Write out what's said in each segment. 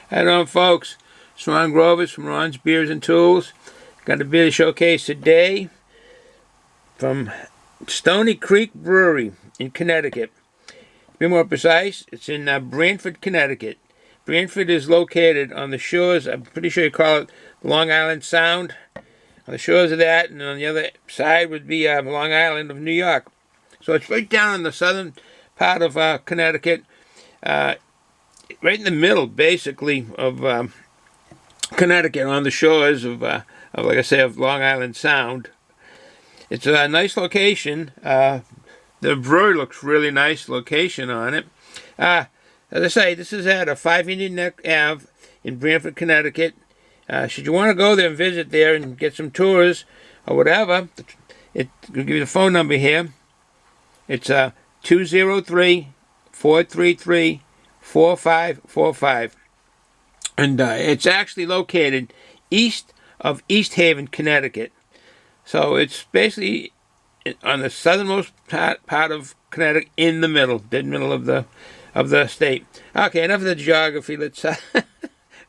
How you doing, folks? It's Ron Grovers from Ron's Beers and Tools. Got a beer showcase today from Stony Creek Brewery in Connecticut. To be more precise, it's in Branford, Connecticut. Branford is located on the shores, I'm pretty sure you call it Long Island Sound. On the shores of that, and on the other side would be Long Island of New York. So it's right down in the southern part of Connecticut. Right in the middle, basically, of Connecticut, on the shores of, like I say, of Long Island Sound. It's a nice location. The brewery looks really nice location on it. As I say, this is at a 5 Indian Neck Ave in Branford, Connecticut. Should you want to go there and visit there and get some tours or whatever, I'll give you the phone number here. It's 203-433-4545. And it's actually located east of East Haven, Connecticut. So it's basically on the southernmost part of Connecticut, in the middle, dead middle of the state. Okay, enough of the geography. Let's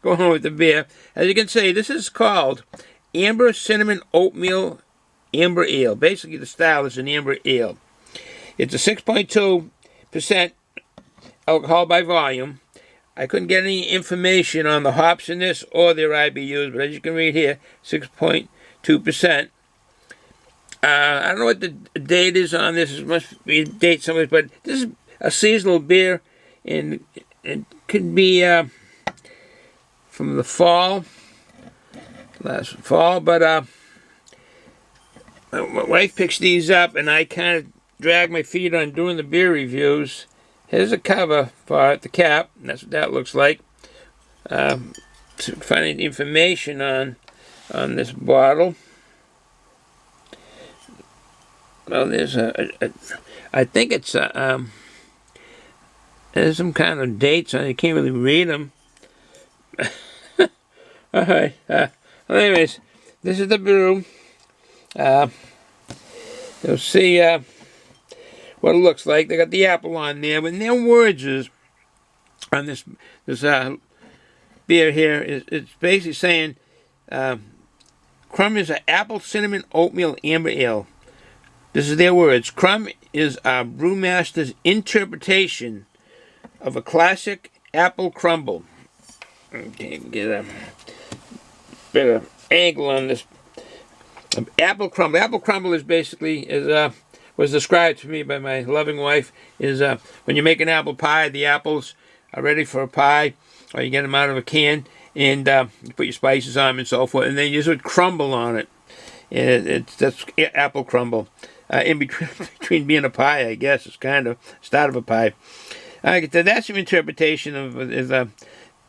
go on with the beer. As you can see, this is called Amber Cinnamon Oatmeal Amber Ale. Basically, the style is an amber ale. It's a 6.2% alcohol by volume. I couldn't get any information on the hops in this or their IBUs, but as you can read here, 6.2%. I don't know what the date is on this. It must be a date somewhere, but this is a seasonal beer, and it could be from the fall, last fall, but my wife picks these up, and I kind of drag my feet on doing the beer reviews. Here's a cover for it, the cap. That's what that looks like. To find any information on this bottle. Well, there's I think it's there's some kind of dates on it. You can't really read them. All right. Well, anyways, this is the brew. You'll see what it looks like. They got the apple on there, but their words is on this beer here it's basically saying Crum is an apple cinnamon oatmeal amber ale. This is their words. Crum is our brewmaster's interpretation of a classic apple crumble. Okay, get a better angle on this. Apple crumble. Apple crumble is basically was described to me by my loving wife is when you make an apple pie, the apples are ready for a pie, or you get them out of a can, and you put your spices on them and so forth, and then you just crumble on it. That's apple crumble. In between being a pie, I guess it's kind of start of a pie. That's your interpretation of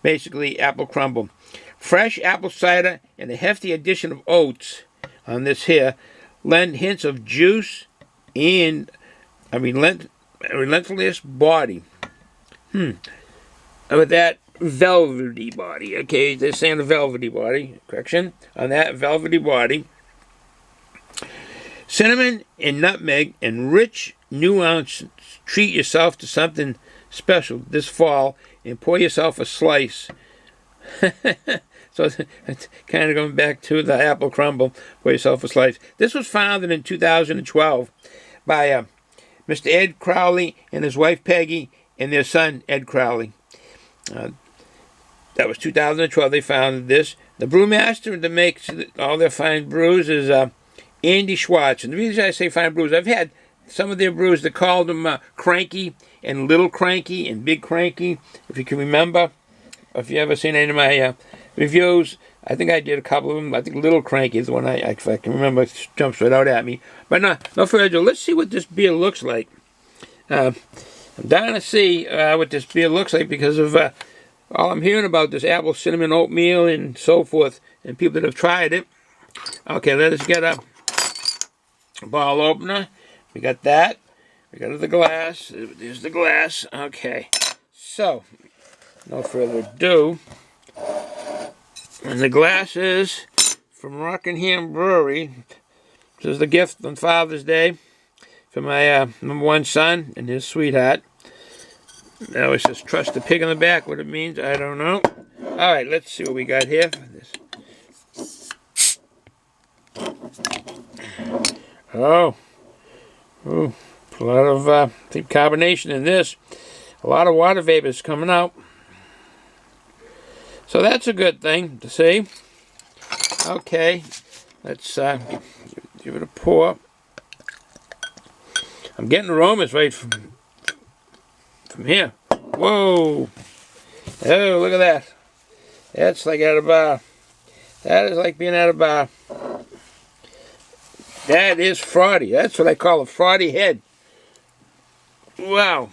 basically apple crumble. Fresh apple cider and a hefty addition of oats on this here lend hints of juice and a relentless body. With that velvety body. Okay, they're saying a velvety body. Correction on that velvety body. Cinnamon and nutmeg and rich nuance. Treat yourself to something special this fall and pour yourself a slice. So it's kind of going back to the apple crumble. Pour yourself a slice. This was founded in 2012 by Mr. Ed Crowley and his wife Peggy and their son Ed Crowley. That was 2012 they founded this. The brewmaster that makes all their fine brews is Andy Schwartz. And the reason I say fine brews, I've had some of their brews that called them Cranky and Little Cranky and Big Cranky, if you can remember. If you ever seen any of my reviews, I think I did a couple of them. I think Little Cranky is the one if I can remember, it jumps right out at me. But no further ado, let's see what this beer looks like. I'm dying to see what this beer looks like because of all I'm hearing about this apple cinnamon oatmeal and so forth, and people that have tried it. Okay, let us get a bottle opener. We got that. We got the glass. There's the glass. Okay. So, no further ado. And the glass is from Rockingham Brewery. This is the gift on Father's Day for my #1 son and his sweetheart. Now it says trust the pig on the back. What it means, I don't know. All right, let's see what we got here. Oh, ooh, a lot of I think carbonation in this. A lot of water vapor is coming out. So that's a good thing to see. Okay, let's give it a pour. I'm getting aromas right from here. Whoa! Oh, look at that. That's like at a bar. That is like being at a bar. That is frothy. That's what I call a frothy head. Wow.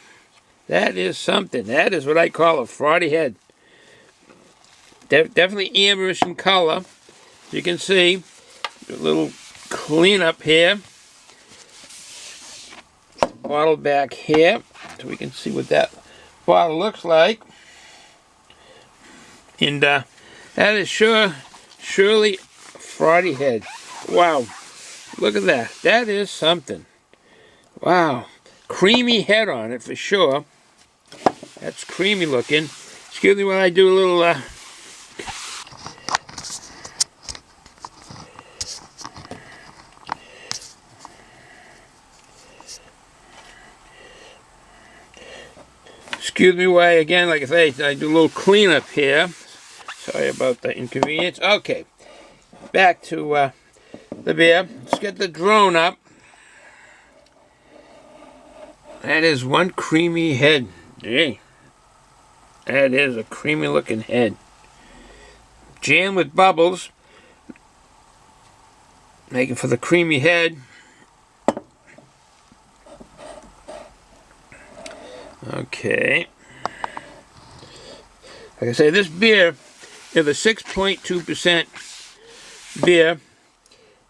That is something. That is what I call a frothy head. Definitely amberish in color. As you can see, a little cleanup here. Bottle back here, so we can see what that bottle looks like. And that is surely a frothy head. Wow. Look at that. That is something. Wow. Creamy head on it for sure. That's creamy looking. Excuse me while I do a little excuse me why again, like I say, I do a little cleanup here. Sorry about the inconvenience. Okay. Back to the beer. Let's get the drone up. That is one creamy head. Gee. That is a creamy looking head. Jammed with bubbles. Making for the creamy head. Okay. Like I say, this beer is a 6.2% beer.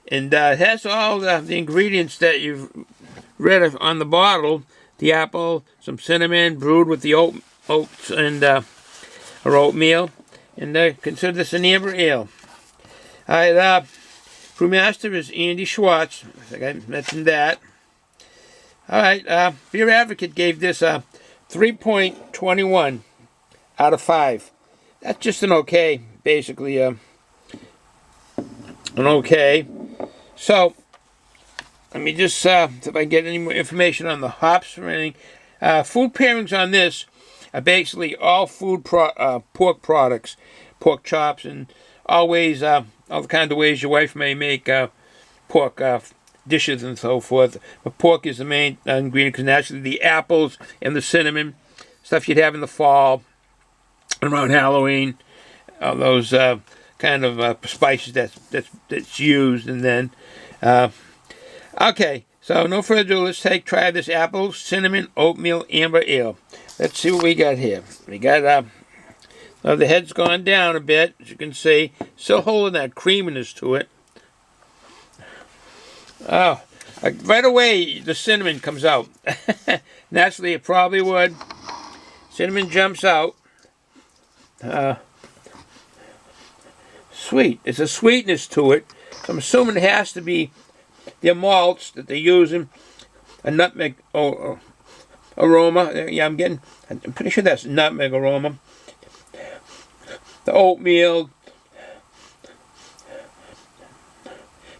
And it has all the ingredients that you've read on the bottle. The apple, some cinnamon, brewed with the oats and or oatmeal. And consider this an amber ale. All right, brewmaster is Andy Schwartz. I think I mentioned that. All right, Beer Advocate gave this a 3.21 out of 5. That's just an okay, basically an okay. So, let me just see if I can get any more information on the hops or anything. Food pairings on this are basically all pork products, pork chops, and always all the kind of ways your wife may make pork dishes and so forth. But pork is the main ingredient because naturally the apples and the cinnamon, stuff you'd have in the fall, around Halloween, all those kind of spices that's used, and then okay. So no further ado, let's try this apple cinnamon oatmeal amber ale. Let's see what we got here. We got the head's gone down a bit, as you can see, still holding that creaminess to it. Oh, right away the cinnamon comes out. Naturally, it probably would. Cinnamon jumps out. Sweet. It's a sweetness to it. So I'm assuming it has to be their malts that they're using. A nutmeg aroma. Yeah, I'm pretty sure that's nutmeg aroma. The oatmeal.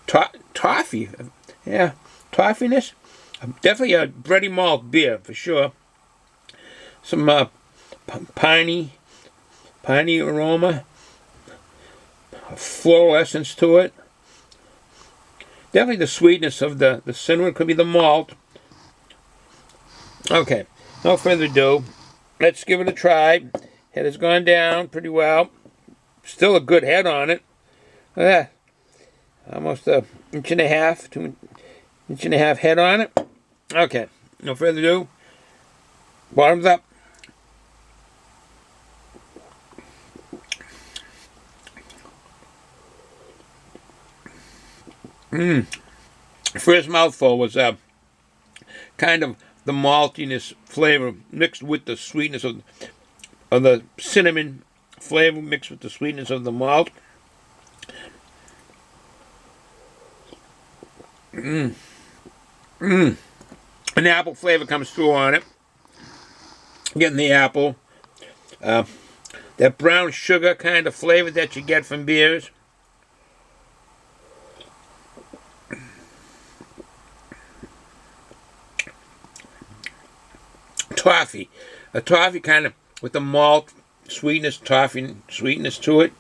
Toffee. Yeah, toffiness. Definitely a bready malt beer for sure. Some piney aroma. A floral essence to it. Definitely the sweetness of the cinnamon. Could be the malt. Okay, no further ado. Let's give it a try. Head has gone down pretty well. Still a good head on it. Look at that. Almost an inch and a half, 2 inch and a half head on it. Okay, no further ado. Bottoms up. First mouthful was kind of the maltiness flavor mixed with the sweetness of the cinnamon flavor mixed with the sweetness of the malt. An apple flavor comes through on it. Getting the apple. that brown sugar kind of flavor that you get from beers. Toffee. A toffee kind of with the malt sweetness, toffee sweetness to it.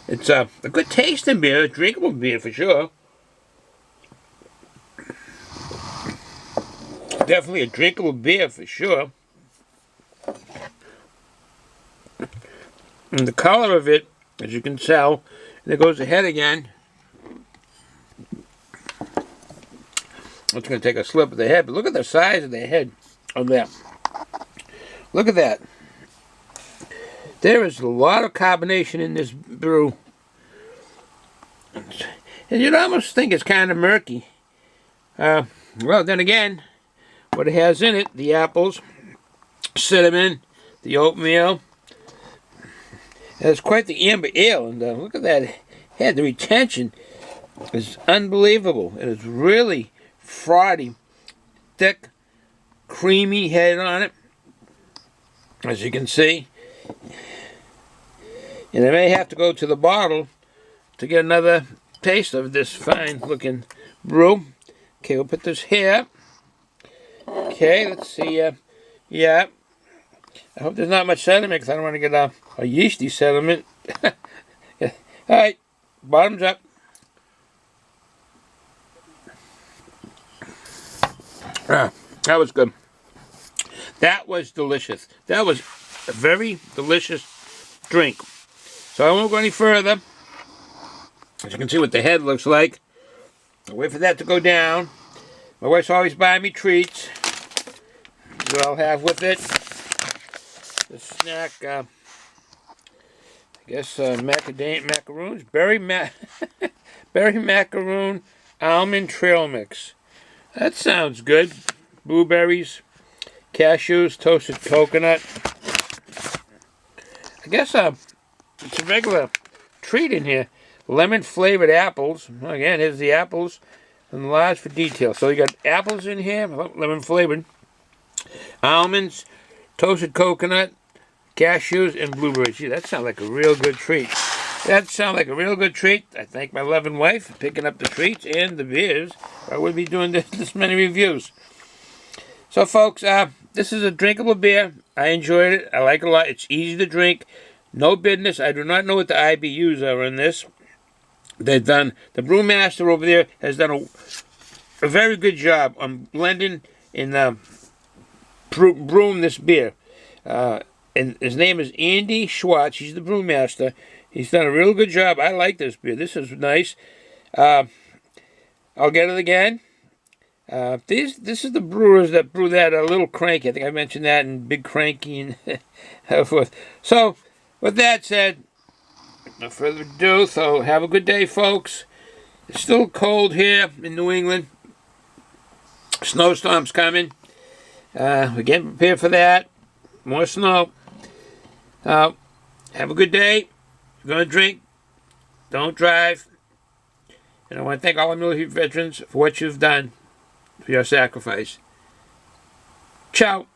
It's a good tasting beer, a drinkable beer for sure. Definitely a drinkable beer for sure. And the color of it, as you can tell, there goes the head again. I'm just going to take a slip of the head, but look at the size of the head of that. Look at that. There is a lot of carbonation in this brew. And you'd almost think it's kind of murky. Well, then again, what it has in it, the apples, cinnamon, the oatmeal. It's quite the amber ale. And look at that head. The retention is unbelievable. It is really frothy, thick, creamy head on it, as you can see. And I may have to go to the bottle to get another taste of this fine looking brew. Okay, we'll put this here. Okay, let's see. Yeah, I hope there's not much sediment because I don't want to get a yeasty sediment. Yeah. All right, bottoms up. That was good. That was delicious. That was a very delicious drink. So I won't go any further. As you can see what the head looks like. I'll wait for that to go down. My wife's always buying me treats. What I'll have with it. The snack, I guess macaroons. Berry macaroon almond trail mix. That sounds good. Blueberries, cashews, toasted coconut. I guess it's a regular treat in here. Lemon flavored apples. Again, here's the apples and large for detail. So you got apples in here, lemon flavored. Almonds, toasted coconut, cashews, and blueberries. Gee, that sounds like a real good treat. That sounds like a real good treat. I thank my loving wife for picking up the treats and the beers. I wouldn't be doing this many reviews. So, folks, this is a drinkable beer. I enjoyed it. I like it a lot. It's easy to drink. No bitterness. I do not know what the IBUs are in this. They've done, the brewmaster over there has done a very good job on blending and brewing this beer. And his name is Andy Schwartz. He's the brewmaster. He's done a real good job. I like this beer. This is nice. I'll get it again. This is the brewers that brew that Little Cranky. I think I mentioned that, and Big Cranky and so forth. So, with that said, no further ado. So, have a good day, folks. It's still cold here in New England. Snowstorm's coming. We're getting prepared for that. More snow. Have a good day. If you're going to drink, don't drive. And I want to thank all the military veterans for what you've done, for your sacrifice. Ciao.